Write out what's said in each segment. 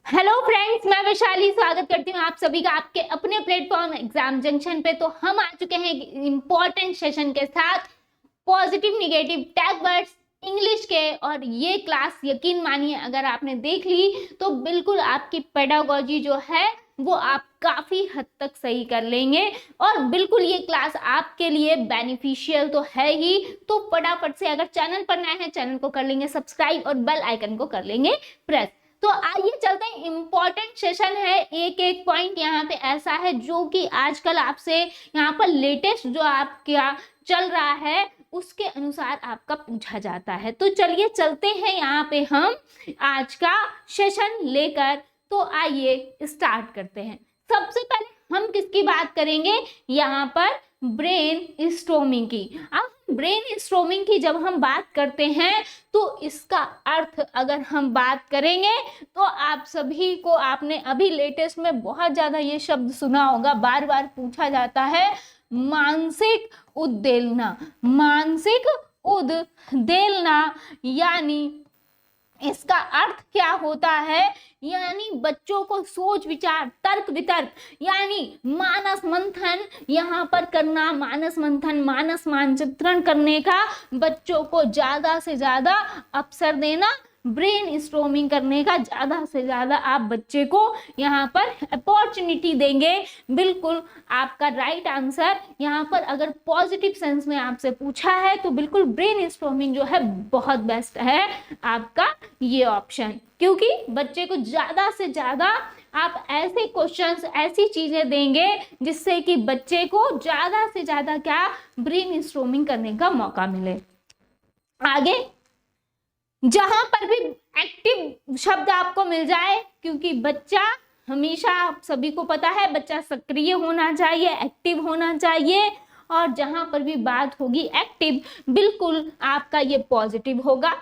Hello friends, मैं वैशाली स्वागत करती हूँ आप सभी का आपके अपने प्लेटफॉर्म एग्जाम जंक्शन पे। तो हम आ चुके हैं इम्पोर्टेंट सेशन के साथ positive negative tag words English के। और ये क्लास यकीन मानिए अगर आपने देख ली तो बिल्कुल आपकी पेडागोजी जो है वो आप काफी हद तक सही कर लेंगे। और बिल्कुल ये क्लास आपके लिए बेनिफिशियल तो है ही। तो फटाफट से अगर चैनल पर नए हैं चैनल को कर लेंगे सब्सक्राइब और बेल आइकन को कर लेंगे प्रेस। तो आइए चलते हैं, इंपॉर्टेंट सेशन है। एक एक पॉइंट यहाँ पे ऐसा है जो कि आजकल आपसे यहाँ पर लेटेस्ट जो आपका चल रहा है उसके अनुसार आपका पूछा जाता है। तो चलिए चलते हैं यहाँ पे हम आज का सेशन लेकर। तो आइए स्टार्ट करते हैं। सबसे पहले हम किसकी बात करेंगे, यहाँ पर ब्रेन स्टॉर्मिंग की। अब ब्रेन स्टॉर्मिंग की जब हम बात करते हैं तो इसका अर्थ अगर हम बात करेंगे तो आप सभी को आपने अभी लेटेस्ट में बहुत ज्यादा ये शब्द सुना होगा, बार बार पूछा जाता है, मानसिक उद्वेलना। मानसिक उद्वेलना यानी इसका अर्थ क्या होता है, यानी बच्चों को सोच विचार तर्क वितर्क यानी मानस मंथन यहाँ पर करना, मानस मंथन मानस मानचित्रण करने का बच्चों को ज्यादा से ज्यादा अवसर देना, ब्रेन स्टॉर्मिंग करने का ज्यादा से ज्यादा आप बच्चे को यहाँ पर अपॉर्चुनिटी देंगे। बिल्कुल आपका राइट आंसर यहाँ पर अगर पॉजिटिव सेंस में आपसे पूछा है तो बिल्कुल ब्रेन स्टॉर्मिंग जो है बहुत बेस्ट है आपका ये ऑप्शन, क्योंकि बच्चे को ज्यादा से ज्यादा आप ऐसे क्वेश्चंस ऐसी चीजें देंगे जिससे कि बच्चे को ज्यादा से ज्यादा क्या ब्रेन स्टॉर्मिंग करने का मौका मिले। आगे जहां पर भी एक्टिव शब्द आपको मिल जाए, क्योंकि बच्चा हमेशा आप सभी को पता है बच्चा सक्रिय होना चाहिए, एक्टिव होना चाहिए। और जहां पर भी बात होगी एक्टिव बिल्कुल आपका ये पॉजिटिव होगा।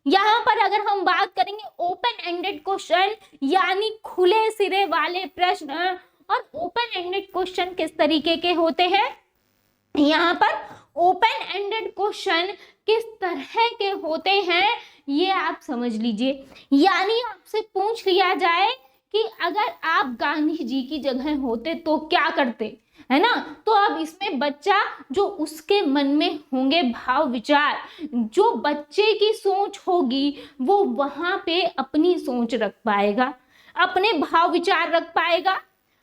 यहाँ पर अगर हम बात करेंगे ओपन एंडेड क्वेश्चन यानी खुले सिरे वाले प्रश्न। और ओपन एंडेड क्वेश्चन किस तरीके के होते हैं, यहाँ पर ओपन एंडेड क्वेश्चन किस तरह के होते हैं ये आप समझ लीजिए। यानी आपसे पूछ लिया जाए कि अगर आप गांधी जी की जगह होते तो क्या करते, है ना। तो अब इसमें बच्चा जो उसके मन में होंगे भाव विचार, जो बच्चे की सोच होगी वो वहां पे अपनी सोच रख पाएगा, अपने भाव विचार रख पाएगा।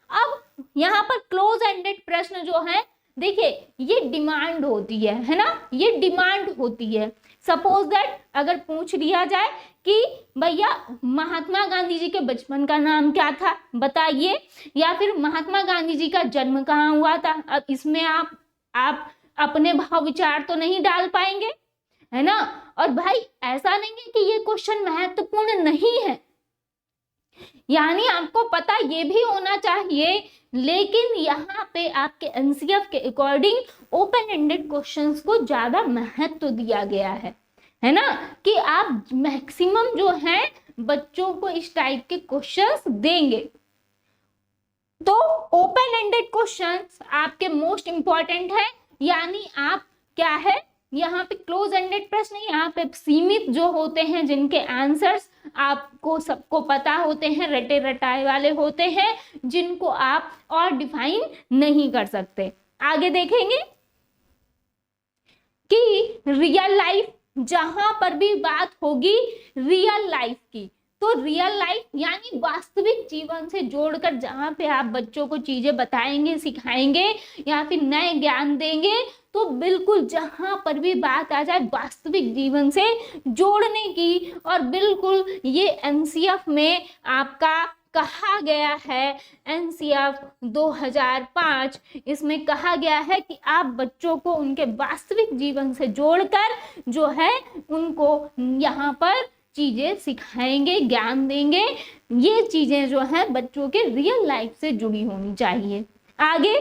अब यहाँ पर क्लोज एंडेड प्रश्न जो है, देखिए ये डिमांड होती है ना, ये डिमांड होती है। सपोज दैट अगर पूछ लिया जाए कि भैया महात्मा गांधी जी के बचपन का नाम क्या था बताइए, या फिर महात्मा गांधी जी का जन्म कहाँ हुआ था। अब इसमें आप अपने भाव विचार तो नहीं डाल पाएंगे, है ना। और भाई ऐसा नहीं है कि ये क्वेश्चन महत्वपूर्ण नहीं है, यानी आपको पता ये भी होना चाहिए, लेकिन यहाँ पे आपके एनसीएफ के अकॉर्डिंग ओपन एंडेड क्वेश्चंस को ज्यादा महत्व दिया गया है ना, कि आप मैक्सिमम जो है बच्चों को इस टाइप के क्वेश्चंस देंगे। तो ओपन एंडेड क्वेश्चंस आपके मोस्ट इंपॉर्टेंट है, यानी आप क्या है यहाँ पे क्लोज एंडेड प्रश्न यहाँ पे सीमित जो होते हैं, जिनके आंसर्स आपको सबको पता होते हैं, रटे रटाए वाले होते हैं, जिनको आप और डिफाइन नहीं कर सकते। आगे देखेंगे कि रियल लाइफ, जहां पर भी बात होगी रियल लाइफ की, तो रियल लाइफ यानी वास्तविक जीवन से जोड़कर जहां पे आप बच्चों को चीजें बताएंगे, सिखाएंगे या फिर नए ज्ञान देंगे, तो बिल्कुल जहां पर भी बात आ जाए वास्तविक जीवन से जोड़ने की। और बिल्कुल ये एनसीएफ में आपका कहा गया है, एनसीएफ 2005, इसमें कहा गया है कि आप बच्चों को उनके वास्तविक जीवन से जोड़कर जो है उनको यहाँ पर चीजें सिखाएंगे, ज्ञान देंगे। ये चीजें जो है बच्चों के रियल लाइफ से जुड़ी होनी चाहिए। आगे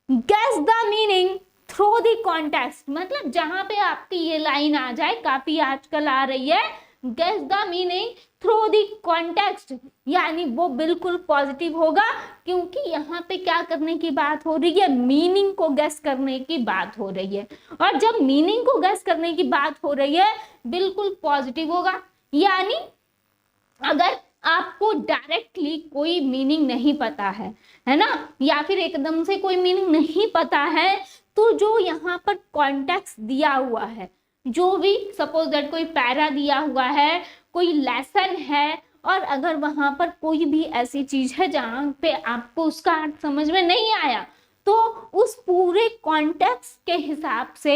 guess the meaning through the context, मतलब जहां पे आपकी ये लाइन आ जाए, काफी आजकल आ रही है, guess the meaning through the context, यानी वो बिल्कुल पॉजिटिव होगा, क्योंकि यहाँ पे क्या करने की बात हो रही है, मीनिंग को गेस करने की बात हो रही है। और जब मीनिंग को गेस करने की बात हो रही है बिल्कुल पॉजिटिव होगा। यानी अगर आप डायरेक्टली कोई मीनिंग नहीं पता है ना, या फिर एकदम से कोई मीनिंग नहीं पता है, तो जो यहाँ पर कॉन्टेक्स्ट दिया हुआ है, जो भी सपोज दैट कोई पैरा दिया हुआ है, कोई लेसन है, और अगर वहां पर कोई भी ऐसी चीज है जहाँ पे आपको उसका अर्थ समझ में नहीं आया, तो उस पूरे कॉन्टेक्स्ट के हिसाब से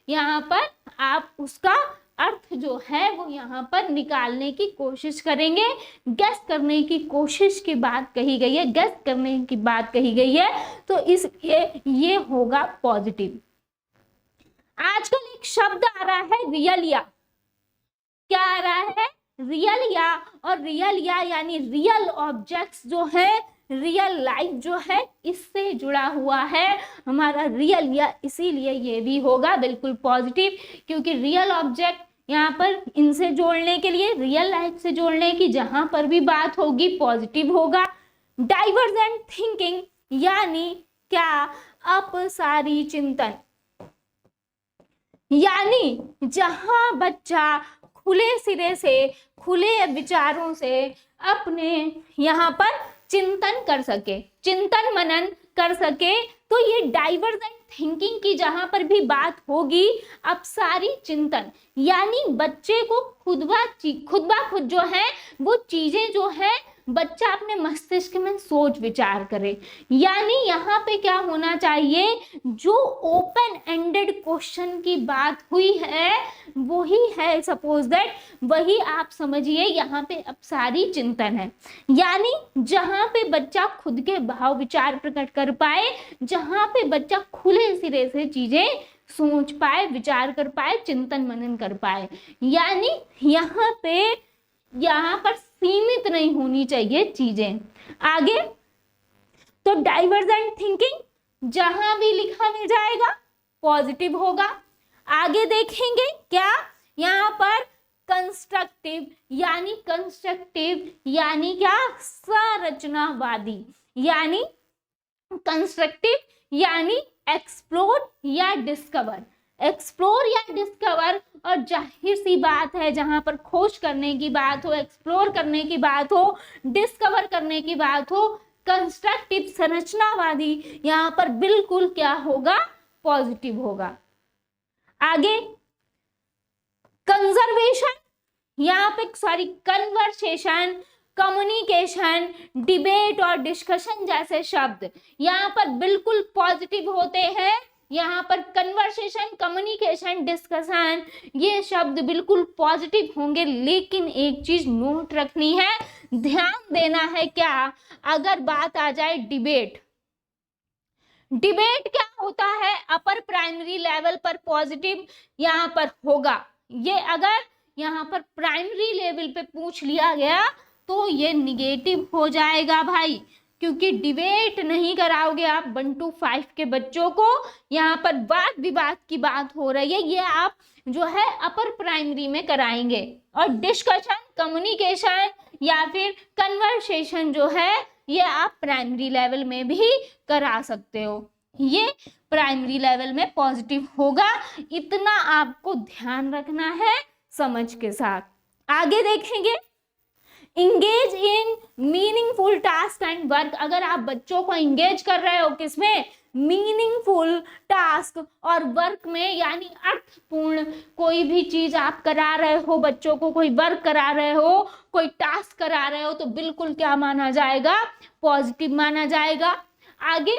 यहाँ पर आप उसका अर्थ जो है वो यहाँ पर निकालने की कोशिश करेंगे। गेस करने की कोशिश की बात कही गई है, गेस करने की बात कही गई है, तो इसलिए ये होगा पॉजिटिव। आजकल एक शब्द आ रहा है रियलिया। क्या आ रहा है? रियलिया। और रियलिया यानी रियल ऑब्जेक्ट्स जो है, रियल लाइफ जो है, इससे जुड़ा हुआ है हमारा रियलिया, इसीलिए ये भी होगा बिल्कुल पॉजिटिव, क्योंकि रियल ऑब्जेक्ट यहाँ पर इनसे जोड़ने के लिए, रियल लाइफ से जोड़ने की जहां पर भी बात होगी पॉजिटिव होगा। डाइवर्जेंट थिंकिंग यानी क्या? अपसारी चिंतन, यानी जहां बच्चा खुले सिरे से, खुले विचारों से अपने यहाँ पर चिंतन कर सके, चिंतन मनन कर सके, तो ये डाइवर्जेंट थिंकिंग की जहां पर भी बात होगी, अपसारी चिंतन यानी बच्चे को खुद ब खुद जो है वो चीजें जो है बच्चा अपने मस्तिष्क में सोच विचार करे। यानी यहाँ पे क्या होना चाहिए, जो ओपन एंडेड क्वेश्चन की बात हुई है वही है, सपोज दैट वही आप समझिए यहाँ पे अपसारी चिंतन है। यानी जहाँ पे बच्चा खुद के भाव विचार प्रकट कर पाए, जहाँ पे बच्चा खुले सिरे से चीजें सोच पाए, विचार कर पाए, चिंतन मनन कर पाए। यानी यहाँ पर सीमित नहीं होनी चाहिए चीजें। आगे तो डाइवर्जेंट थिंकिंग जहां भी लिखा मिल जाएगा पॉजिटिव होगा। आगे देखेंगे क्या, यहाँ पर कंस्ट्रक्टिव यानी क्या? संरचनावादी, यानी कंस्ट्रक्टिव यानी एक्सप्लोर या डिस्कवर, एक्सप्लोर या डिस्कवर। और जाहिर सी बात है जहां पर खोज करने की बात हो, एक्सप्लोर करने की बात हो, डिस्कवर करने की बात हो, कंस्ट्रक्टिव संरचनावादी यहाँ पर बिल्कुल क्या होगा? पॉजिटिव होगा। आगे कंजर्वेशन, यहाँ पे कन्वर्सेशन, कम्युनिकेशन, डिबेट और डिस्कशन जैसे शब्द यहाँ पर बिल्कुल पॉजिटिव होते हैं। यहाँ पर कन्वर्सेशन, कम्युनिकेशन, डिस्कशन ये शब्द बिल्कुल पॉजिटिव होंगे। लेकिन एक चीज नोट रखनी है, ध्यान देना है क्या, अगर बात आ जाए डिबेट, डिबेट क्या होता है? अपर प्राइमरी लेवल पर पॉजिटिव यहाँ पर होगा। ये अगर यहाँ पर प्राइमरी लेवल पे पूछ लिया गया तो ये निगेटिव हो जाएगा भाई, क्योंकि डिबेट नहीं कराओगे आप 1 to 5 के बच्चों को। यहाँ पर वाद विवाद की बात हो रही है, ये आप जो है अपर प्राइमरी में कराएंगे। और डिस्कशन, कम्युनिकेशन या फिर कन्वर्सेशन जो है ये आप प्राइमरी लेवल में भी करा सकते हो। ये प्राइमरी लेवल में पॉजिटिव होगा, इतना आपको ध्यान रखना है समझ के साथ। आगे देखेंगे engage in meaningful task and work. अगर आप बच्चों को इंगेज कर रहे हो किसमें? मीनिंगफुल टास्क और वर्क में, यानी अर्थपूर्ण कोई भी चीज आप करा रहे हो, बच्चों को कोई वर्क करा रहे हो, कोई टास्क करा रहे हो, तो बिल्कुल क्या माना जाएगा? पॉजिटिव माना जाएगा। आगे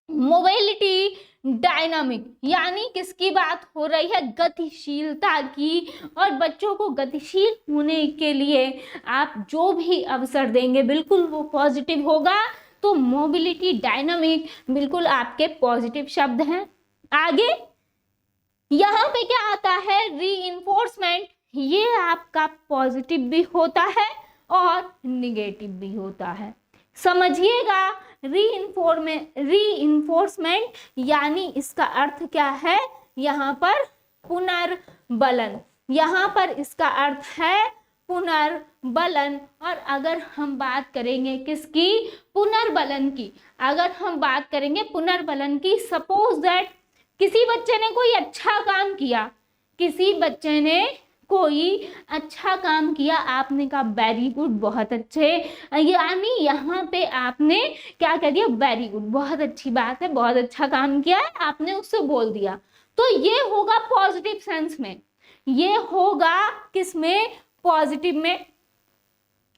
मोबिलिटी डायनामिक, यानी किसकी बात हो रही है? गतिशीलता की। और बच्चों को गतिशील होने के लिए आप जो भी अवसर देंगे बिल्कुल वो पॉजिटिव होगा। तो मोबिलिटी, डायनामिक बिल्कुल आपके पॉजिटिव शब्द हैं। आगे यहाँ पे क्या आता है? रीइंफोर्समेंट, ये आपका पॉजिटिव भी होता है और निगेटिव भी होता है, समझिएगा। रीइंफोर्समेंट यानी इसका अर्थ क्या है? यहाँ पर पुनर्बलन, यहाँ पर इसका अर्थ है पुनर्बलन। और अगर हम बात करेंगे किसकी? पुनर्बलन की। अगर हम बात करेंगे पुनर्बलन की, सपोज दैट किसी बच्चे ने कोई अच्छा काम किया, किसी बच्चे ने कोई अच्छा काम किया, आपने कहा वेरी गुड, बहुत अच्छे, यानी यहाँ पे आपने क्या कह दिया, वेरी गुड, बहुत अच्छी बात है, बहुत अच्छा काम किया है, आपने उससे बोल दिया। तो ये होगा पॉजिटिव सेंस में, ये होगा किसमें, पॉजिटिव में।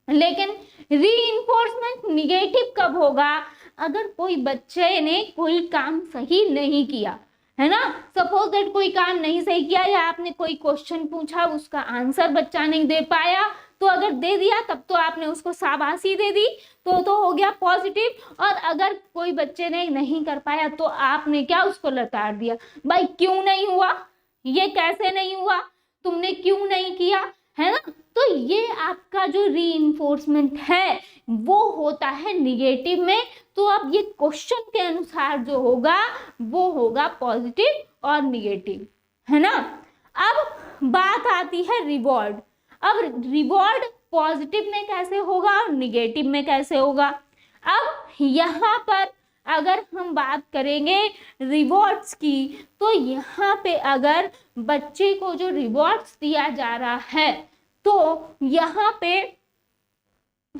लेकिन रीइंफोर्समेंट निगेटिव कब होगा, अगर कोई बच्चे ने कोई काम सही नहीं किया, है ना, सपोज दैट कोई काम नहीं सही किया, या आपने कोई क्वेश्चन पूछा उसका आंसर बच्चा नहीं दे पाया, तो अगर दे दिया तब तो आपने उसको शाबाशी दे दी, तो हो गया पॉजिटिव। और अगर कोई बच्चे ने नहीं कर पाया तो आपने क्या, उसको लताड़ दिया, भाई क्यों नहीं हुआ, ये कैसे नहीं हुआ, तुमने क्यों नहीं किया, है ना। तो ये आपका जो रीइंफोर्समेंट है वो होता है निगेटिव में। तो अब ये क्वेश्चन के अनुसार जो होगा वो होगा पॉजिटिव और निगेटिव, है ना। अब बात आती है रिवॉर्ड। अब रिवॉर्ड पॉजिटिव में कैसे होगा और निगेटिव में कैसे होगा। अब यहाँ पर अगर हम बात करेंगे रिवॉर्ड्स की, तो यहाँ पे अगर बच्चे को जो रिवॉर्ड्स दिया जा रहा है तो यहाँ पे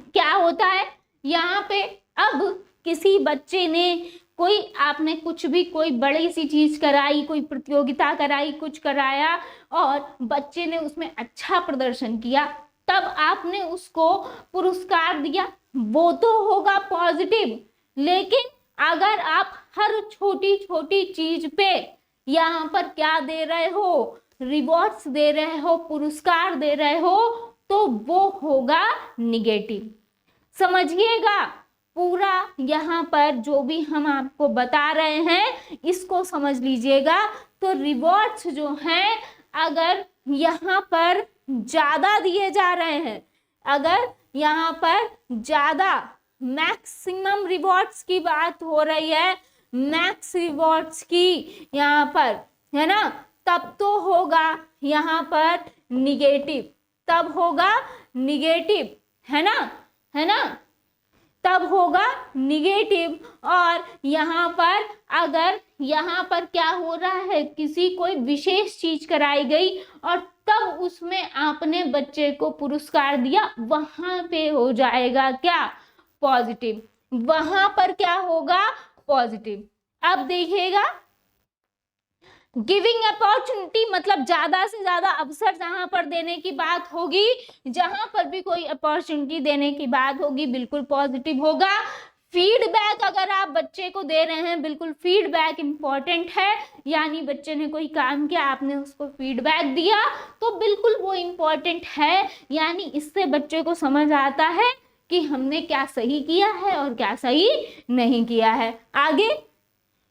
क्या होता है, यहाँ पे अब किसी बच्चे ने कोई, आपने कुछ भी कोई बड़ी सी चीज कराई, कोई प्रतियोगिता कराई, कुछ कराया और बच्चे ने उसमें अच्छा प्रदर्शन किया, तब आपने उसको पुरस्कार दिया, वो तो होगा पॉजिटिव। लेकिन अगर आप हर छोटी छोटी चीज पे यहाँ पर क्या दे रहे हो, रिवॉर्ड्स दे रहे हो, पुरस्कार दे रहे हो, तो वो होगा निगेटिव। समझिएगा पूरा, यहाँ पर जो भी हम आपको बता रहे हैं इसको समझ लीजिएगा। तो रिवॉर्ड्स जो हैं अगर यहाँ पर ज्यादा दिए जा रहे हैं, अगर यहाँ पर ज्यादा मैक्सिमम रिवॉर्ड्स की बात हो रही है, मैक्स रिवॉर्ड्स की यहाँ पर, है ना, तब तो होगा यहाँ पर निगेटिव, तब होगा निगेटिव, है ना, है ना, तब होगा निगेटिव। और यहाँ पर अगर यहाँ पर क्या हो रहा है, किसी कोई विशेष चीज कराई गई और तब उसमें आपने बच्चे को पुरस्कार दिया, वहां पे हो जाएगा क्या, पॉजिटिव, वहां पर क्या होगा, पॉजिटिव। अब देखिएगा गिविंग अपॉर्चुनिटी मतलब ज्यादा से ज्यादा अवसर जहां पर देने की बात होगी, जहां पर भी कोई अपॉर्चुनिटी देने की बात होगी, बिल्कुल पॉजिटिव होगा। फीडबैक अगर आप बच्चे को दे रहे हैं, बिल्कुल फीडबैक इंपॉर्टेंट है, यानी बच्चे ने कोई काम किया, आपने उसको फीडबैक दिया, तो बिल्कुल वो इंपॉर्टेंट है, यानी इससे बच्चे को समझ आता है कि हमने क्या सही किया है और क्या सही नहीं किया है। आगे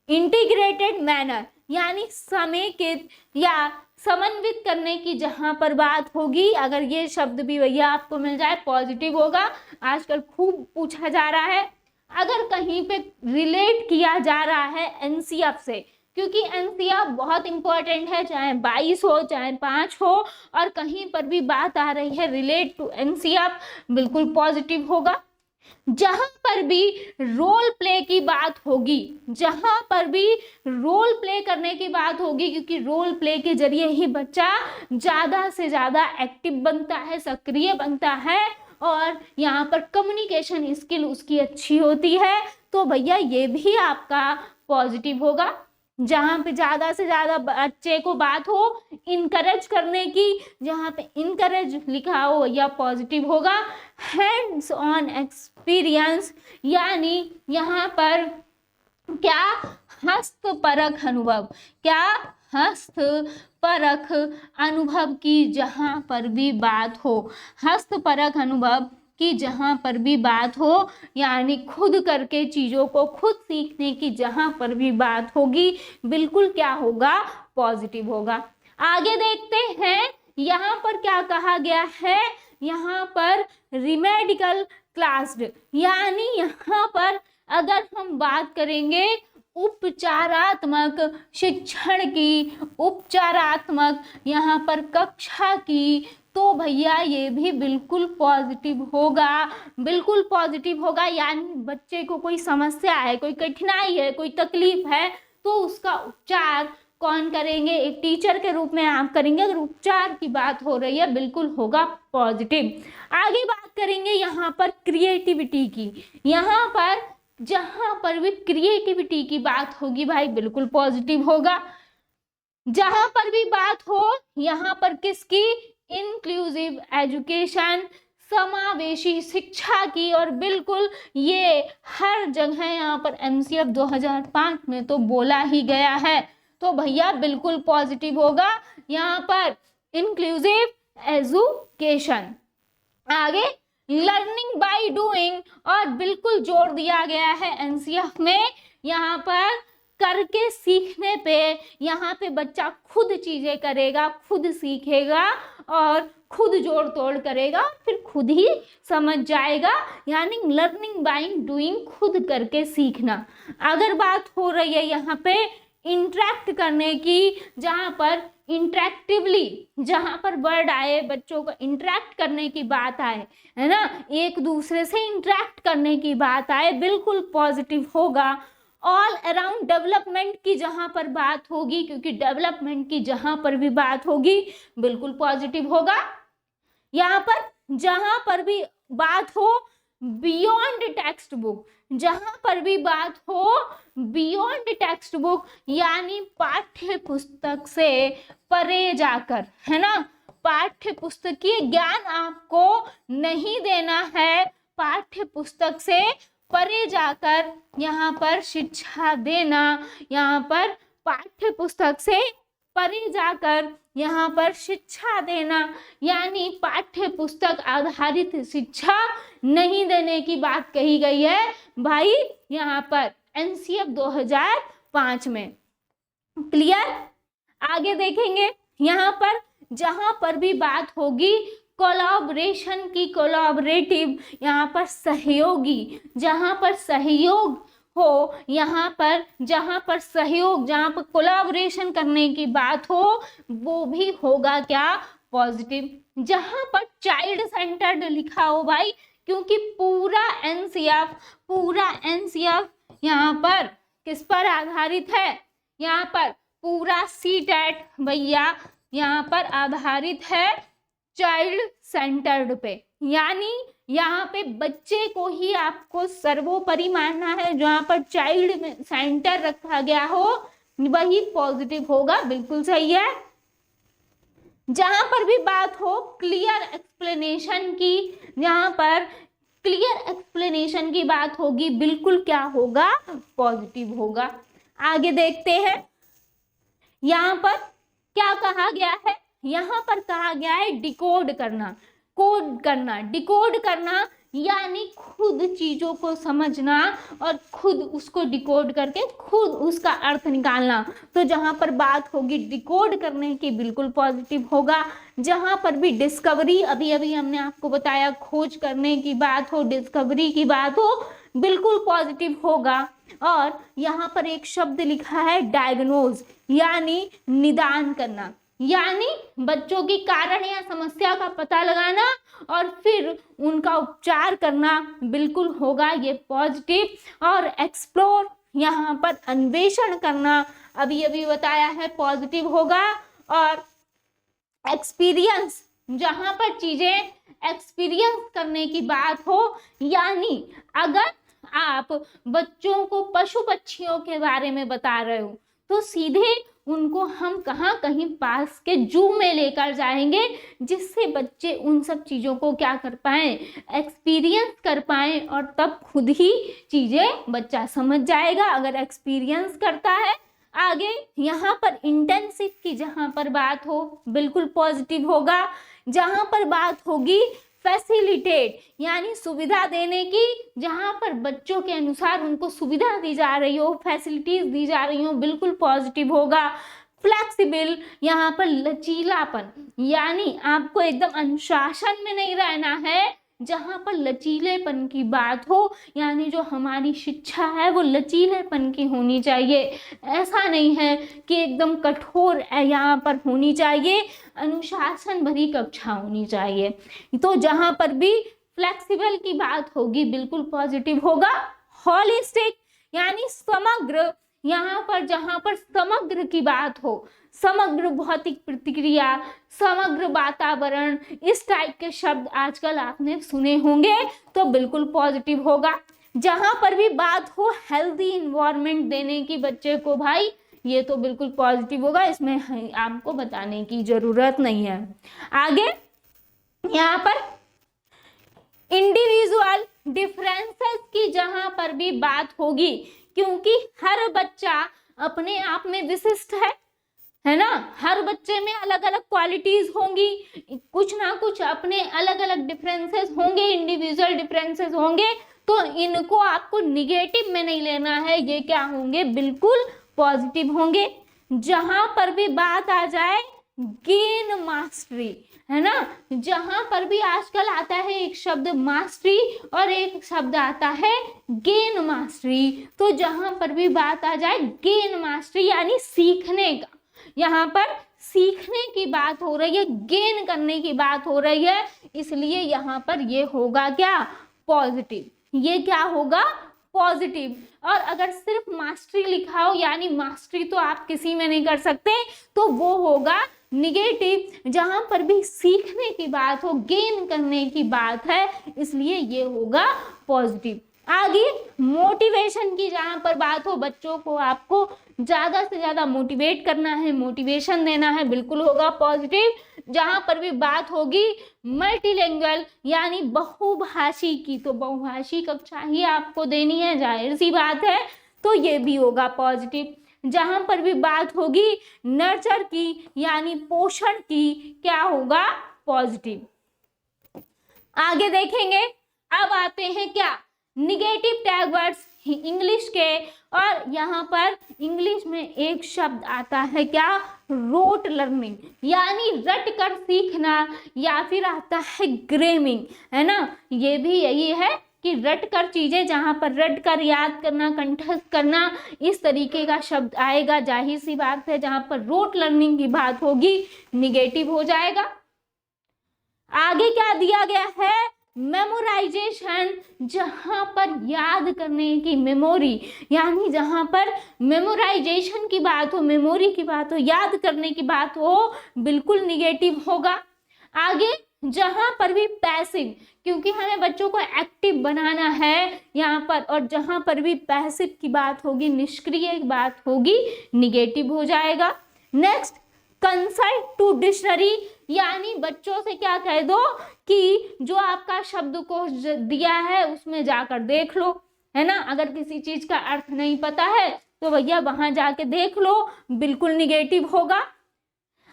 इंटीग्रेटेड मैनर यानी समेकित या समन्वित करने की जहां पर बात होगी, अगर ये शब्द भी भैया आपको मिल जाए पॉजिटिव होगा, आजकल खूब पूछा जा रहा है। अगर कहीं पे रिलेट किया जा रहा है एनसीएफ से, क्योंकि एनसीएफ बहुत इंपॉर्टेंट है, चाहे 22 हो चाहे 5 हो, और कहीं पर भी बात आ रही है रिलेट टू एनसीएफ, बिल्कुल पॉजिटिव होगा। जहां पर भी रोल प्ले की बात होगी, जहां पर भी रोल प्ले करने की बात होगी, क्योंकि रोल प्ले के जरिए ही बच्चा ज्यादा से ज्यादा एक्टिव बनता है, सक्रिय बनता है, और यहाँ पर कम्युनिकेशन स्किल उसकी अच्छी होती है, तो भैया ये भी आपका पॉजिटिव होगा। जहाँ पे ज्यादा से ज्यादा बच्चे को बात हो इनकरेज करने की, जहाँ पे इनकरेज लिखा हो या पॉजिटिव होगा। हैंड्स ऑन एक्सपीरियंस यानी यहाँ पर क्या, हस्तपरक अनुभव, क्या, हस्तपरक अनुभव की जहाँ पर भी बात हो, हस्तपरक अनुभव कि जहाँ पर भी बात हो, यानी खुद करके चीजों को खुद सीखने की जहाँ पर भी बात होगी, बिल्कुल क्या होगा, पॉजिटिव होगा। आगे देखते हैं यहाँ पर क्या कहा गया है, यहाँ पर रिमेडिकल क्लास्ड यानी यहाँ पर अगर हम बात करेंगे उपचारात्मक शिक्षण की, उपचारात्मक यहाँ पर कक्षा की, तो भैया ये भी बिल्कुल पॉजिटिव होगा, बिल्कुल पॉजिटिव होगा। यानी बच्चे को कोई समस्या है, कोई कठिनाई है, कोई तकलीफ है, तो उसका उपचार कौन करेंगे, एक टीचर के रूप में आप करेंगे। अगर उपचार की बात हो रही है बिल्कुल होगा पॉजिटिव। आगे बात करेंगे यहाँ पर क्रिएटिविटी की। यहाँ पर जहां पर भी क्रिएटिविटी की बात होगी भाई बिल्कुल पॉजिटिव होगा। जहां पर भी बात हो यहाँ पर किसकी, इंक्लूसिव एजुकेशन, समावेशी शिक्षा की, और बिल्कुल ये हर जगह यहाँ पर एमसीएफ 2005 में तो बोला ही गया है, तो भैया बिल्कुल पॉजिटिव होगा यहाँ पर इंक्लूसिव एजुकेशन। आगे लर्निंग बाय डूइंग, और बिल्कुल जोर दिया गया है एनसीएफ में यहाँ पर करके सीखने पे। यहाँ पे बच्चा खुद चीजें करेगा, खुद सीखेगा और खुद जोड़ तोड़ करेगा, फिर खुद ही समझ जाएगा, यानी लर्निंग बाय डूइंग, खुद करके सीखना। अगर बात हो रही है यहाँ पे इंटरेक्ट करने की, जहाँ पर इंटरेक्टिवली, जहाँ पर वर्ड आए, बच्चों को इंटरेक्ट करने की बात आए, है ना, एक दूसरे से इंटरेक्ट करने की बात आए, बिल्कुल पॉजिटिव होगा। ऑल अराउंड डेवलपमेंट की जहाँ पर बात होगी, क्योंकि डेवलपमेंट की जहाँ पर भी बात होगी बिल्कुल पॉजिटिव होगा। यहाँ पर जहाँ पर भी बात हो बियॉन्ड टेक्स्ट बुक, जहाँ पर भी बात हो बियॉन्ड टेक्स्ट बुक, यानी पाठ्य पुस्तक से परे जाकर, है ना, पाठ्य पुस्तकीय ज्ञान आपको नहीं देना है, पाठ्य पुस्तक से परे जाकर यहाँ पर शिक्षा देना, यहाँ पर पाठ्य पुस्तक से परे जाकर यहाँ पर शिक्षा देना, यानी पाठ्य पुस्तक आधारित शिक्षा नहीं देने की बात कही गई है भाई यहाँ पर एनसीएफ 2005 में। क्लियर? आगे देखेंगे यहाँ पर जहाँ पर भी बात होगी कोलैबोरेशन की, कोलैबोरेटिव, यहाँ पर सहयोगी, जहाँ पर सहयोग हो, यहाँ पर जहाँ पर सहयोग, जहाँ पर कोलैबोरेशन करने की बात हो, वो भी होगा क्या, पॉजिटिव। जहाँ पर चाइल्ड सेंटर्ड लिखा हो भाई, क्योंकि पूरा एनसीएफ यहाँ पर किस पर आधारित है, यहाँ पर पूरा सीटेट भैया यहाँ पर आधारित है चाइल्ड सेंटर्ड पे, यानी यहाँ पे बच्चे को ही आपको सर्वोपरि मानना है, जहाँ पर चाइल्ड में सेंटर रखा गया हो वही पॉजिटिव होगा, बिल्कुल सही है। जहाँ पर भी बात हो क्लियर एक्सप्लेनेशन की, यहाँ पर क्लियर एक्सप्लेनेशन की बात होगी, बिल्कुल क्या होगा, पॉजिटिव होगा। आगे देखते हैं यहाँ पर क्या कहा गया है, यहाँ पर कहा गया है डिकोड करना, कोड करना, डिकोड करना, यानी खुद चीजों को समझना और खुद उसको डिकोड करके खुद उसका अर्थ निकालना। तो जहाँ पर बात होगी डिकोड करने की बिल्कुल पॉजिटिव होगा। जहाँ पर भी डिस्कवरी, अभी अभी हमने आपको बताया खोज करने की बात हो, डिस्कवरी की बात हो, बिल्कुल पॉजिटिव होगा। और यहाँ पर एक शब्द लिखा है डायग्नोज, यानी निदान करना, यानी बच्चों की कारण या समस्या का पता लगाना और फिर उनका उपचार करना, बिल्कुल होगा ये पॉजिटिव। और एक्सप्लोर, यहाँ पर अन्वेषण करना, अभी अभी बताया है पॉजिटिव होगा। और एक्सपीरियंस, जहाँ पर चीजें एक्सपीरियंस करने की बात हो, यानी अगर आप बच्चों को पशु पक्षियों के बारे में बता रहे हो तो सीधे उनको हम कहीं पास के जू में लेकर जाएंगे, जिससे बच्चे उन सब चीज़ों को क्या कर पाएं, एक्सपीरियंस कर पाएं, और तब खुद ही चीज़ें बच्चा समझ जाएगा अगर एक्सपीरियंस करता है। आगे यहाँ पर इंटेंसिव की जहाँ पर बात हो बिल्कुल पॉजिटिव होगा। जहाँ पर बात होगी फैसिलिटेट, यानी सुविधा देने की, जहाँ पर बच्चों के अनुसार उनको सुविधा दी जा रही हो, फैसिलिटीज दी जा रही हो, बिल्कुल पॉजिटिव होगा। फ्लेक्सिबल, यहाँ पर लचीलापन, यानी आपको एकदम अनुशासन में नहीं रहना है, जहाँ पर लचीलेपन की बात हो, यानी जो हमारी शिक्षा है वो लचीलेपन की होनी चाहिए। ऐसा नहीं है कि एकदम कठोर यहाँ पर होनी चाहिए, अनुशासन भरी कक्षा होनी चाहिए। तो जहाँ पर भी फ्लेक्सिबल की बात होगी बिल्कुल पॉजिटिव होगा। होलिस्टिक, यानी समग्र, यहाँ पर जहाँ पर समग्र की बात हो, समग्र भौतिक प्रतिक्रिया, समग्र वातावरण, इस टाइप के शब्द आजकल आपने सुने होंगे, तो बिल्कुल पॉजिटिव होगा। जहां पर भी बात हो हेल्दी इन्वायरमेंट देने की बच्चे को भाई, ये तो बिल्कुल पॉजिटिव होगा, इसमें आपको बताने की जरूरत नहीं है। आगे यहाँ पर इंडिविजुअल डिफरेंसेस की जहां पर भी बात होगी, क्योंकि हर बच्चा अपने आप में विशिष्ट है ना, हर बच्चे में अलग अलग क्वालिटीज होंगी, कुछ ना कुछ अपने अलग अलग डिफरेंसेस होंगे, इंडिविजुअल डिफरेंसेस होंगे, तो इनको आपको निगेटिव में नहीं लेना है, ये क्या होंगे, बिल्कुल पॉजिटिव होंगे। जहां पर भी बात आ जाए गेन मास्टरी, है ना, जहां पर भी आजकल आता है एक शब्द मास्टरी और एक शब्द आता है गेन मास्टरी, तो जहां पर भी बात आ जाए गेन मास्टरी यानी सीखने का, यहाँ पर सीखने की बात हो रही है, गेन करने की बात हो रही है, इसलिए यहाँ पर ये होगा क्या, पॉजिटिव, ये क्या होगा, पॉजिटिव। और अगर सिर्फ मास्टरी लिखा हो, यानी मास्टरी तो आप किसी में नहीं कर सकते, तो वो होगा निगेटिव। जहां पर भी सीखने की बात हो, गेन करने की बात है, इसलिए ये होगा पॉजिटिव। आगे मोटिवेशन की जहां पर बात हो, बच्चों को आपको ज्यादा से ज्यादा मोटिवेट करना है, मोटिवेशन देना है, बिल्कुल होगा पॉजिटिव। जहां पर भी बात होगी मल्टीलिंगुअल यानी बहुभाषी की, तो बहुभाषी कक्षा ही आपको देनी है, जाहिर सी बात है, तो ये भी होगा पॉजिटिव। जहां पर भी बात होगी नर्चर की यानी पोषण की, क्या होगा, पॉजिटिव। आगे देखेंगे, अब आते हैं क्या, निगेटिव टैग वर्ड्स इंग्लिश के, और यहाँ पर इंग्लिश में एक शब्द आता है क्या, रोट लर्निंग यानी रट कर सीखना, या फिर आता है ग्रेमिंग, है ना, ये भी यही है कि रट कर चीजें, जहां पर रट कर याद करना, कंठस्थ करना, इस तरीके का शब्द आएगा, जाहिर सी बात है जहां पर रोट लर्निंग की बात होगी निगेटिव हो जाएगा। आगे क्या दिया गया है, मेमोराइजेशन, जहां पर याद करने की, मेमोरी यानी जहां पर मेमोराइजेशन की बात हो, मेमोरी की बात हो, याद करने की बात हो, बिल्कुल निगेटिव होगा। आगे जहां पर भी पैसिव, क्योंकि हमें बच्चों को एक्टिव बनाना है यहाँ पर, और जहां पर भी पैसिव की बात होगी, निष्क्रिय की बात होगी, निगेटिव हो जाएगा। नेक्स्ट कंसल्ट टू डिक्शनरी, यानी बच्चों से क्या कह दो कि जो आपका शब्दकोश दिया है उसमें जाकर देख लो, है ना, अगर किसी चीज का अर्थ नहीं पता है तो भैया वहां जाके देख लो, बिल्कुल निगेटिव होगा।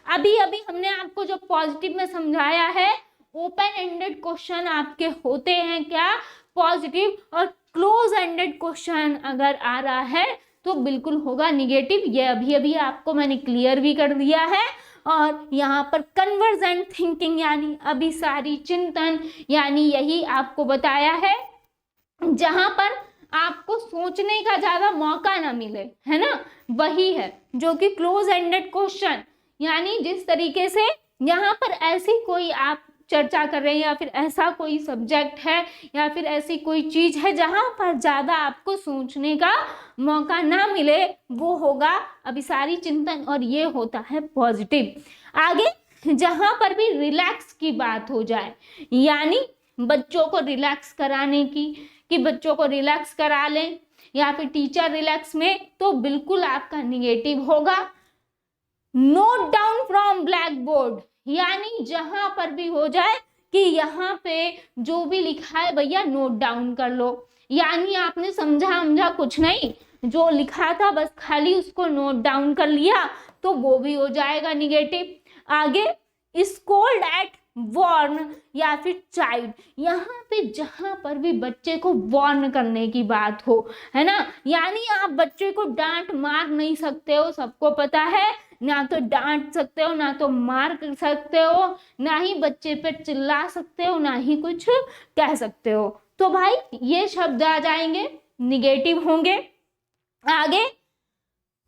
अभी अभी हमने आपको जो पॉजिटिव में समझाया है, ओपन एंडेड क्वेश्चन आपके होते हैं क्या, पॉजिटिव, और क्लोज एंडेड क्वेश्चन अगर आ रहा है तो बिल्कुल होगा निगेटिव। ये अभी अभी आपको मैंने क्लियर भी कर दिया है। और यहाँ पर कन्वर्जेंट थिंकिंग यानी अभिसारी चिंतन, यानी यही आपको बताया है जहां पर आपको सोचने का ज्यादा मौका ना मिले, है ना, वही है जो कि क्लोज एंडेड क्वेश्चन, यानी जिस तरीके से यहाँ पर ऐसी कोई आप चर्चा कर रहे हैं, या फिर ऐसा कोई सब्जेक्ट है, या फिर ऐसी कोई चीज है जहां पर ज्यादा आपको सोचने का मौका ना मिले, वो होगा अभिसारी चिंतन, और ये होता है पॉजिटिव। आगे जहां पर भी रिलैक्स की बात हो जाए, यानी बच्चों को रिलैक्स कराने की, कि बच्चों को रिलैक्स करा लें, या फिर टीचर रिलैक्स में, तो बिल्कुल आपका निगेटिव होगा। Note down from black board, यानी जहां पर भी हो जाए कि यहाँ पे जो भी लिखा है भैया नोट डाउन कर लो, यानी आपने समझा कुछ नहीं, जो लिखा था बस खाली उसको नोट डाउन कर लिया, तो वो भी हो जाएगा निगेटिव। आगे स्कोल्ड एट वार्न या फिर चाइल्ड, यहाँ पे जहां पर भी बच्चे को वार्न करने की बात हो, है ना, यानी आप बच्चे को डांट मार नहीं सकते हो, सबको पता है, ना तो डांट सकते हो, ना तो मार कर सकते हो, ना ही बच्चे पे चिल्ला सकते हो, ना ही कुछ कह सकते हो, तो भाई ये शब्द आ जाएंगे, निगेटिव होंगे। आगे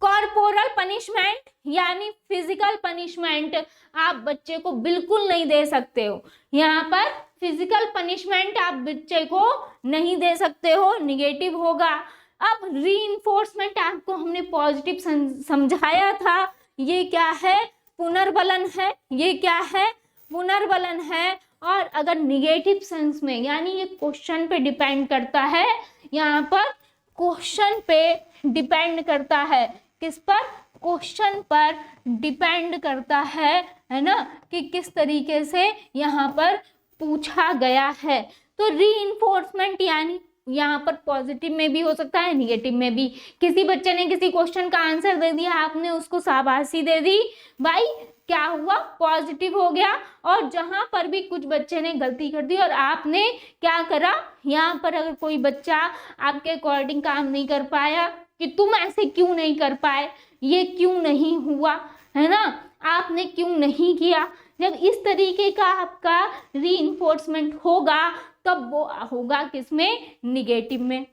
कॉर्पोरल पनिशमेंट यानी फिजिकल पनिशमेंट, आप बच्चे को बिल्कुल नहीं दे सकते हो, यहाँ पर फिजिकल पनिशमेंट आप बच्चे को नहीं दे सकते हो, निगेटिव होगा। अब रीइंफोर्समेंट आपको हमने पॉजिटिव समझाया था, ये क्या है, पुनर्बलन है, ये क्या है, पुनर्बलन है। और अगर निगेटिव सेंस में, यानी ये क्वेश्चन पे डिपेंड करता है, यहाँ पर क्वेश्चन पे डिपेंड करता है, किस पर, क्वेश्चन पर डिपेंड करता है ना, कि किस तरीके से यहाँ पर पूछा गया है। तो रीइंफोर्समेंट यानी यहाँ पर पॉजिटिव में भी हो सकता है, निगेटिव में भी। किसी बच्चे ने किसी क्वेश्चन का आंसर दे दिया, आपने उसको शाबाशी दे दी, भाई क्या हुआ, पॉजिटिव हो गया। और जहां पर भी कुछ बच्चे ने गलती कर दी और आपने क्या करा, यहाँ पर अगर कोई बच्चा आपके अकॉर्डिंग काम नहीं कर पाया कि तुम ऐसे क्यों नहीं कर पाए, ये क्यों नहीं हुआ, है ना, आपने क्यों नहीं किया, जब इस तरीके का आपका रीइंफोर्समेंट होगा तब वो होगा किसमें, निगेटिव में।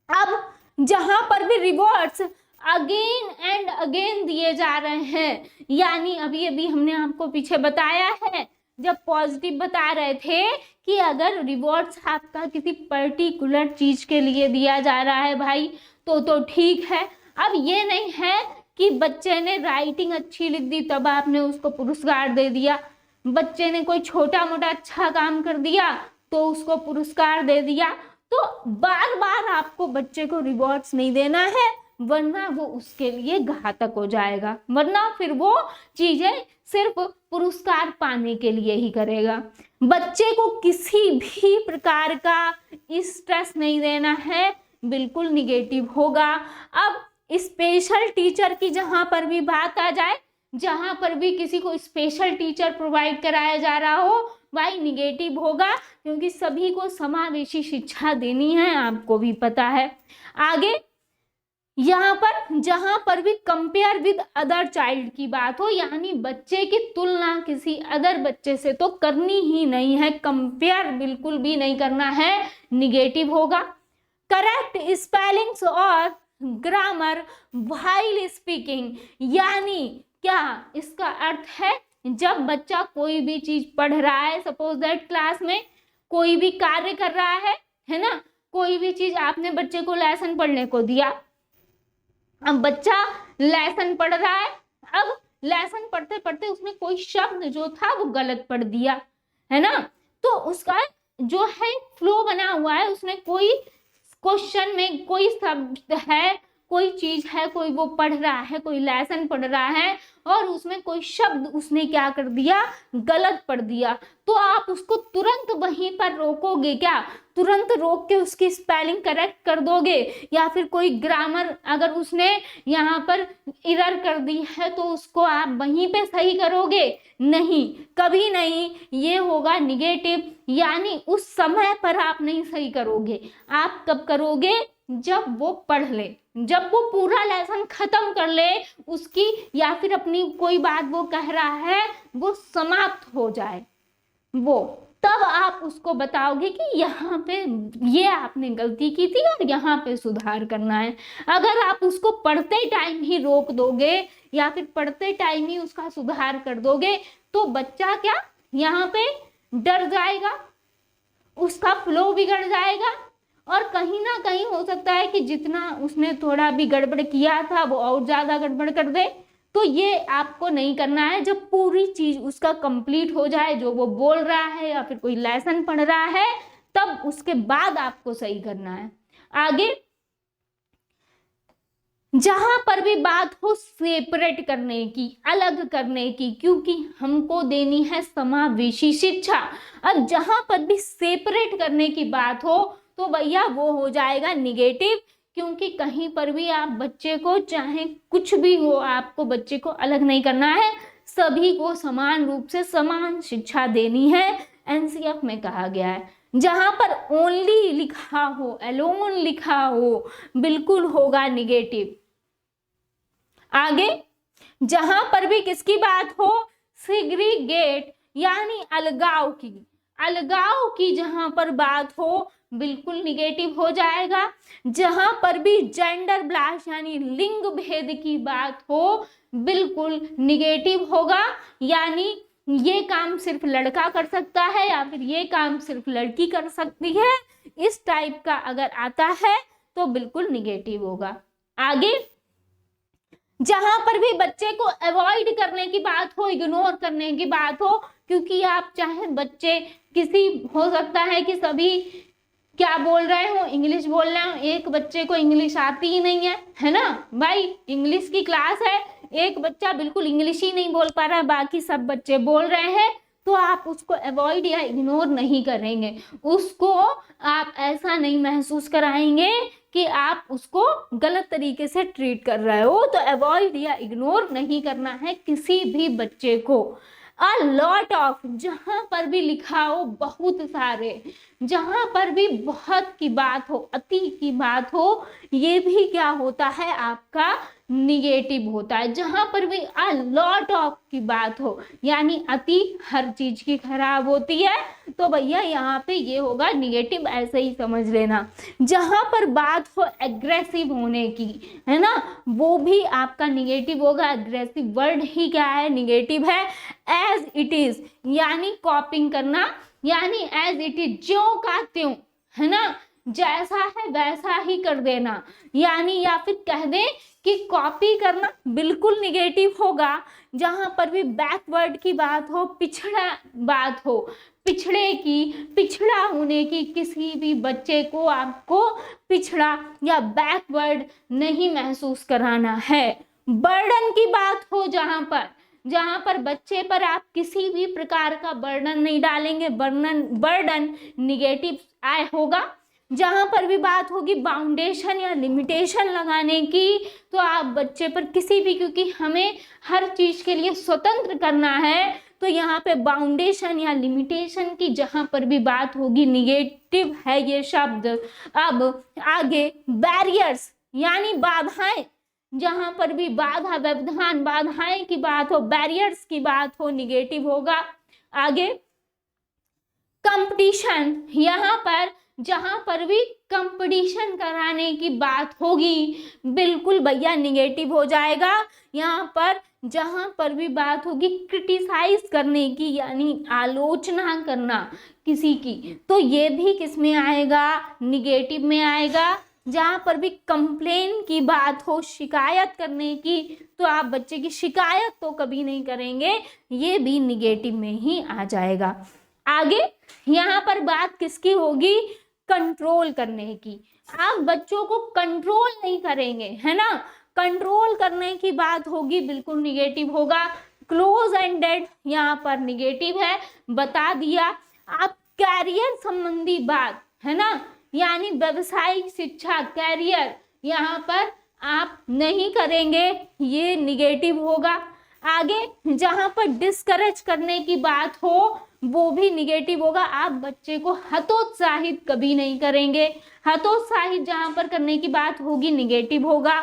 अब जहां पर भी रिवॉर्ड्स अगेन एंड अगेन दिए जा रहे हैं, यानी अभी अभी हमने आपको पीछे बताया है, जब पॉजिटिव बता रहे थे कि अगर रिवॉर्ड्स आपका किसी पर्टिकुलर चीज के लिए दिया जा रहा है भाई तो ठीक है। अब ये नहीं है कि बच्चे ने राइटिंग अच्छी लिख दी तब आपने उसको पुरस्कार दे दिया, बच्चे ने कोई छोटा मोटा अच्छा काम कर दिया तो उसको पुरस्कार दे दिया। तो बार बार आपको बच्चे को रिवॉर्ड्स नहीं देना है, वरना वो उसके लिए घातक हो जाएगा, वरना फिर वो चीजें सिर्फ पुरस्कार पाने के लिए ही करेगा। बच्चे को किसी भी प्रकार का स्ट्रेस नहीं देना है, बिल्कुल निगेटिव होगा। अब स्पेशल टीचर की जहां पर भी बात आ जाए, जहां पर भी किसी को स्पेशल टीचर प्रोवाइड कराया जा रहा हो, भाई निगेटिव होगा, क्योंकि सभी को समावेशी शिक्षा देनी है, आपको भी पता है। आगे यहाँ पर जहां पर भी कंपेयर विद अदर चाइल्ड की बात हो, यानी बच्चे की तुलना किसी अदर बच्चे से तो करनी ही नहीं है, कंपेयर बिल्कुल भी नहीं करना है, निगेटिव होगा। करेक्ट स्पेलिंग्स और ग्रामर व्हाइल स्पीकिंग, यानी क्या इसका अर्थ है, जब बच्चा कोई भी चीज पढ़ रहा है, सपोज दैट क्लास में कोई भी कार्य कर रहा है ना, कोई भी चीज आपने बच्चे को लेसन पढ़ने को दिया, अब बच्चा लेसन पढ़ रहा है, अब लेसन पढ़ते पढ़ते उसने कोई शब्द जो था वो गलत पढ़ दिया, है ना, तो उसका जो है फ्लो बना हुआ है, उसने कोई क्वेश्चन में कोई शब्द है, कोई चीज है, कोई वो पढ़ रहा है, कोई लेसन पढ़ रहा है और उसमें कोई शब्द उसने क्या कर दिया, गलत पढ़ दिया, तो आप उसको तुरंत वहीं पर रोकोगे क्या, तुरंत रोक के उसकी स्पेलिंग करेक्ट कर दोगे, या फिर कोई ग्रामर अगर उसने यहाँ पर एरर कर दी है तो उसको आप वहीं पे सही करोगे, नहीं, कभी नहीं, ये होगा निगेटिव, यानी उस समय पर आप नहीं सही करोगे। आप कब करोगे, जब वो पढ़ ले, जब वो पूरा लेसन खत्म कर ले उसकी, या फिर अपनी कोई बात वो कह रहा है वो समाप्त हो जाए, वो तब आप उसको बताओगे कि यहाँ पे ये आपने गलती की थी और यहाँ पे सुधार करना है। अगर आप उसको पढ़ते टाइम ही रोक दोगे या फिर पढ़ते टाइम ही उसका सुधार कर दोगे तो बच्चा क्या यहाँ पे डर जाएगा, उसका फ्लो बिगड़ जाएगा और कहीं ना कहीं हो सकता है कि जितना उसने थोड़ा भी गड़बड़ किया था वो और ज्यादा गड़बड़ कर दे। तो ये आपको नहीं करना है, जब पूरी चीज उसका कंप्लीट हो जाए, जो वो बोल रहा है या फिर कोई लेसन पढ़ रहा है, तब उसके बाद आपको सही करना है। आगे जहां पर भी बात हो सेपरेट करने की, अलग करने की, क्योंकि हमको देनी है समावेशी शिक्षा। अब जहां पर भी सेपरेट करने की बात हो तो भैया वो हो जाएगा निगेटिव, क्योंकि कहीं पर भी आप बच्चे को, चाहे कुछ भी हो, आपको बच्चे को अलग नहीं करना है, सभी को समान रूप से समान शिक्षा देनी है, एनसीएफ में कहा गया है। जहां पर ओनली लिखा हो, एलोन लिखा हो, बिल्कुल होगा निगेटिव। आगे जहां पर भी किसकी बात हो, सेग्रीगेट यानी अलगाव की जहां पर बात हो बिल्कुल निगेटिव हो जाएगा। जहां पर भी जेंडर ब्लास्ट यानी लिंग भेद की बात हो बिल्कुल निगेटिव होगा, यानी ये काम सिर्फ लड़का कर सकता है या फिर ये काम सिर्फ लड़की कर सकती है, इस टाइप का अगर आता है तो बिल्कुल निगेटिव होगा। आगे, जहां पर भी बच्चे को अवॉइड करने की बात हो, इग्नोर करने की बात हो, क्योंकि आप चाहे बच्चे किसी, हो सकता है कि सभी क्या बोल रहे हो, इंग्लिश बोल रहे हो, एक बच्चे को इंग्लिश आती ही नहीं है ना भाई, इंग्लिश की क्लास है, एक बच्चा बिल्कुल इंग्लिश ही नहीं बोल पा रहा है, बाकी सब बच्चे बोल रहे हैं, तो आप उसको अवॉइड या इग्नोर नहीं करेंगे, उसको आप ऐसा नहीं महसूस कराएंगे कि आप उसको गलत तरीके से ट्रीट कर रहे हो, तो अवॉइड या इग्नोर नहीं करना है किसी भी बच्चे को। अ लॉट ऑफ, जहां पर भी लिखा हो बहुत सारे, जहां पर भी बहुत की बात हो, अति की बात हो, ये भी क्या होता है आपका निगेटिव होता है। जहां पर भी अ लॉट ऑफ की बात हो, यानी अति हर चीज की खराब होती है, तो भैया यहाँ पे ये होगा निगेटिव, ऐसे ही समझ लेना। जहां पर बात हो एग्रेसिव होने की, है ना, वो भी आपका निगेटिव होगा। एग्रेसिव वर्ड ही क्या है, निगेटिव है। एज इट इज, यानी कॉपिंग करना, यानी एज इट इज, ज्यों का त्यों, है ना, जैसा है वैसा ही कर देना, यानी या फिर कह दें कि कॉपी करना बिल्कुल निगेटिव होगा। जहां पर भी बैकवर्ड की बात हो, पिछड़ा बात हो, पिछड़े की, पिछड़ा होने की, किसी भी बच्चे को आपको पिछड़ा या बैकवर्ड नहीं महसूस कराना है। बर्डन की बात हो, जहां पर बच्चे पर आप किसी भी प्रकार का बर्डन नहीं डालेंगे, बर्डन निगेटिव आए होगा। जहां पर भी बात होगी बाउंडेशन या लिमिटेशन लगाने की, तो आप बच्चे पर किसी भी, क्योंकि हमें हर चीज के लिए स्वतंत्र करना है, तो यहाँ पे बाउंडेशन या लिमिटेशन की जहां पर भी बात होगी निगेटिव है ये शब्द। अब आगे, बैरियर्स यानी बाधाएं, जहां पर भी बाधा, व्यवधान, बाधाएं की बात हो, बैरियर्स की बात हो, निगेटिव होगा। आगे, कंपटीशन, यहाँ पर जहां पर भी कंपटीशन कराने की बात होगी, बिल्कुल भैया निगेटिव हो जाएगा। यहाँ पर जहां पर भी बात होगी क्रिटिसाइज करने की, यानी आलोचना करना किसी की, तो ये भी किस में आएगा, निगेटिव में आएगा। जहां पर भी कंप्लेन की बात हो, शिकायत करने की, तो आप बच्चे की शिकायत तो कभी नहीं करेंगे, ये भी निगेटिव में ही आ जाएगा। आगे, यहाँ पर बात किसकी होगी, कंट्रोल करने की। आप बच्चों को कंट्रोल नहीं करेंगे, है ना, कंट्रोल करने की बात होगी, बिल्कुल निगेटिव होगा। क्लोज एंडेड यहाँ पर निगेटिव है, बता दिया। आप कैरियर संबंधी बात, है ना, यानी व्यवसायिक शिक्षा, कैरियर, यहाँ पर आप नहीं करेंगे, ये निगेटिव होगा। आगे, जहां पर डिस्करेज करने की बात हो, वो भी निगेटिव होगा। आप बच्चे को हतोत्साहित कभी नहीं करेंगे, हतोत्साहित जहां पर करने की बात होगी, निगेटिव होगा।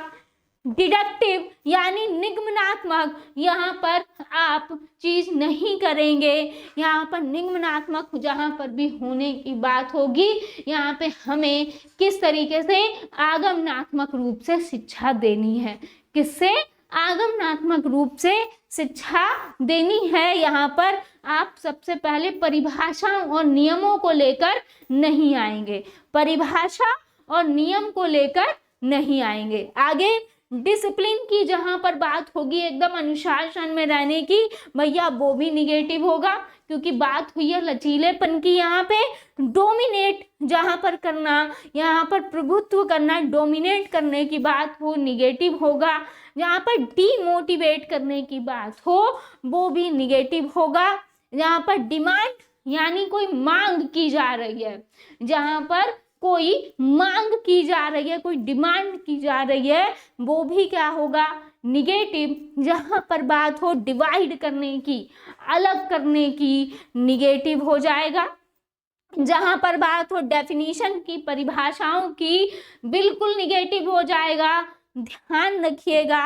डिडक्टिव यानी निगमनात्मक, यहाँ पर आप चीज नहीं करेंगे, यहाँ पर निगमनात्मक जहां पर भी होने की बात होगी, यहाँ पे हमें किस तरीके से आगमनात्मक रूप से शिक्षा देनी है, किससे, आगमनात्मक रूप से शिक्षा देनी है। यहाँ पर आप सबसे पहले परिभाषाओं और नियमों को लेकर नहीं आएंगे, परिभाषा और नियम को लेकर नहीं आएंगे। आगे, डिसिप्लिन की जहां पर बात होगी, एकदम अनुशासन में रहने की, भैया वो भी निगेटिव होगा, क्योंकि बात हुई है लचीलेपन की। यहाँ पे डोमिनेट जहां पर करना, यहाँ पर प्रभुत्व करना, डोमिनेट करने की बात हो, निगेटिव होगा। जहाँ पर डीमोटिवेट करने की बात हो, वो भी निगेटिव होगा। जहाँ पर डिमांड यानी कोई मांग की जा रही है, जहाँ पर कोई मांग की जा रही है, कोई डिमांड की जा रही है, वो भी क्या होगा, निगेटिव। जहां पर बात हो डिवाइड करने की, अलग करने की, निगेटिव हो जाएगा। जहां पर बात हो डेफिनेशन की, परिभाषाओं की, बिल्कुल निगेटिव हो जाएगा, ध्यान रखिएगा।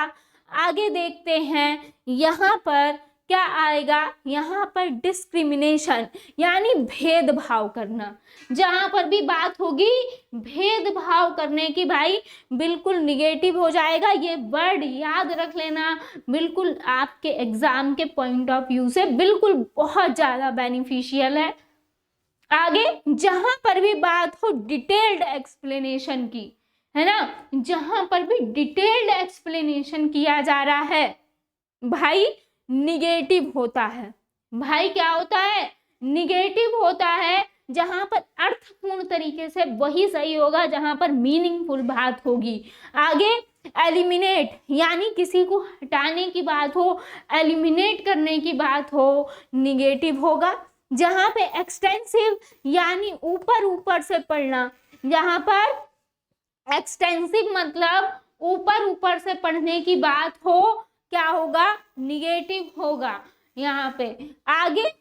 आगे देखते हैं, यहाँ पर क्या आएगा, यहाँ पर डिस्क्रिमिनेशन यानी भेदभाव करना। जहां पर भी बात होगी भेदभाव करने की, भाई बिल्कुल निगेटिव हो जाएगा। ये वर्ड याद रख लेना, बिल्कुल आपके एग्जाम के पॉइंट ऑफ व्यू से बिल्कुल बहुत ज्यादा बेनिफिशियल है। आगे, जहां पर भी बात हो डिटेल्ड एक्सप्लेनेशन की, है ना, जहां पर भी डिटेल्ड एक्सप्लेनेशन किया जा रहा है, भाई निगेटिव होता है। भाई क्या होता है, निगेटिव होता है। जहां पर अर्थपूर्ण तरीके से वही सही होगा जहां पर मीनिंगफुल बात होगी। आगे एलिमिनेट यानी किसी को हटाने की बात हो, एलिमिनेट करने की बात हो, निगेटिव होगा। जहां पे एक्सटेंसिव यानी ऊपर ऊपर से पढ़ना, जहां पर एक्सटेंसिव मतलब ऊपर ऊपर से पढ़ने की बात हो, क्या होगा, निगेटिव होगा यहाँ पे। आगे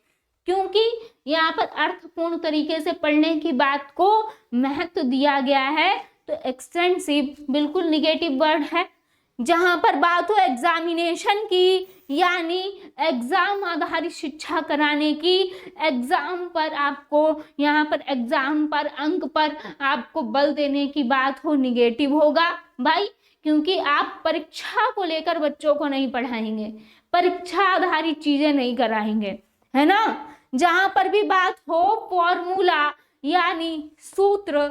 क्योंकि यहाँ पर अर्थपूर्ण तरीके से पढ़ने की बात को महत्व दिया गया है, तो एक्सटेंसिव बिल्कुल निगेटिव वर्ड है। जहां पर बात हो एग्जामिनेशन की यानी एग्जाम आधारित शिक्षा कराने की, एग्जाम पर आपको यहाँ पर एग्जाम पर अंक पर आपको बल देने की बात हो, निगेटिव होगा भाई। क्योंकि आप परीक्षा को लेकर बच्चों को नहीं पढ़ाएंगे, परीक्षा आधारित चीजें नहीं कराएंगे, है ना। जहां पर भी बात हो फॉर्मूला यानी सूत्र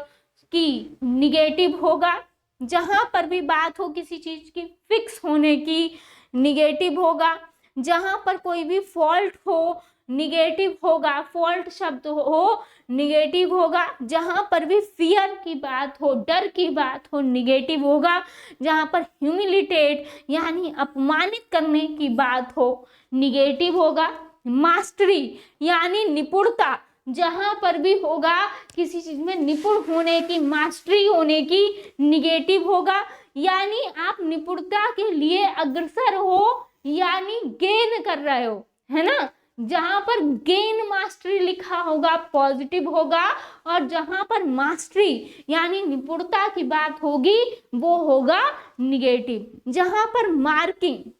की, निगेटिव होगा। जहां पर भी बात हो किसी चीज की फिक्स होने की, निगेटिव होगा। जहां पर कोई भी फॉल्ट हो, निगेटिव होगा। फॉल्ट शब्द हो, निगेटिव होगा। जहां पर भी फियर की बात हो, डर की बात हो, निगेटिव होगा। जहां पर ह्यूमिलिटेट यानी अपमानित करने की बात हो, निगेटिव होगा। मास्टरी यानी निपुणता, जहां पर भी होगा किसी चीज में निपुण होने की, मास्टरी होने की, निगेटिव होगा। यानी आप निपुणता के लिए अग्रसर हो यानी गेन कर रहे हो, है ना। जहां पर गेन मास्टरी लिखा होगा पॉजिटिव होगा, और जहां पर मास्टरी यानी निपुणता की बात होगी वो होगा निगेटिव। जहां पर मार्किंग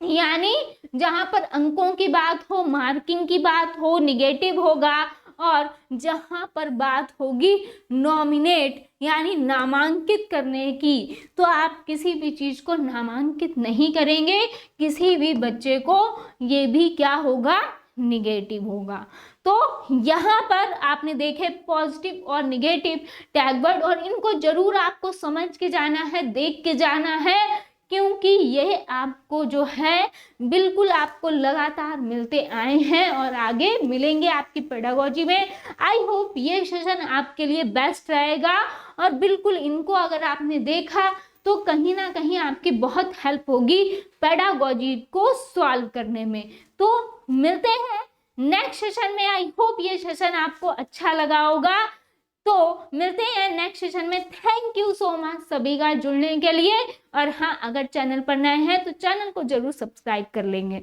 यानी जहां पर अंकों की बात हो, मार्किंग की बात हो, निगेटिव होगा। और जहां पर बात होगी नॉमिनेट यानी नामांकित करने की, तो आप किसी भी चीज को नामांकित नहीं करेंगे, किसी भी बच्चे को, ये भी क्या होगा, निगेटिव होगा। तो यहाँ पर आपने देखे पॉजिटिव और निगेटिव टैग वर्ड, और इनको जरूर आपको समझ के जाना है, देख के जाना है, क्योंकि यह आपको जो है बिल्कुल आपको लगातार मिलते आए हैं और आगे मिलेंगे आपकी पेडागोजी में। आई होप ये सेशन आपके लिए बेस्ट रहेगा, और बिल्कुल इनको अगर आपने देखा तो कहीं ना कहीं आपकी बहुत हेल्प होगी पेडागोजी को सॉल्व करने में। तो मिलते हैं नेक्स्ट सेशन में। आई होप ये सेशन आपको अच्छा लगा होगा। तो मिलते हैं नेक्स्ट सेशन में। थैंक यू सो मच सभी का जुड़ने के लिए। और हाँ, अगर चैनल पर नए हैं तो चैनल को जरूर सब्सक्राइब कर लेंगे।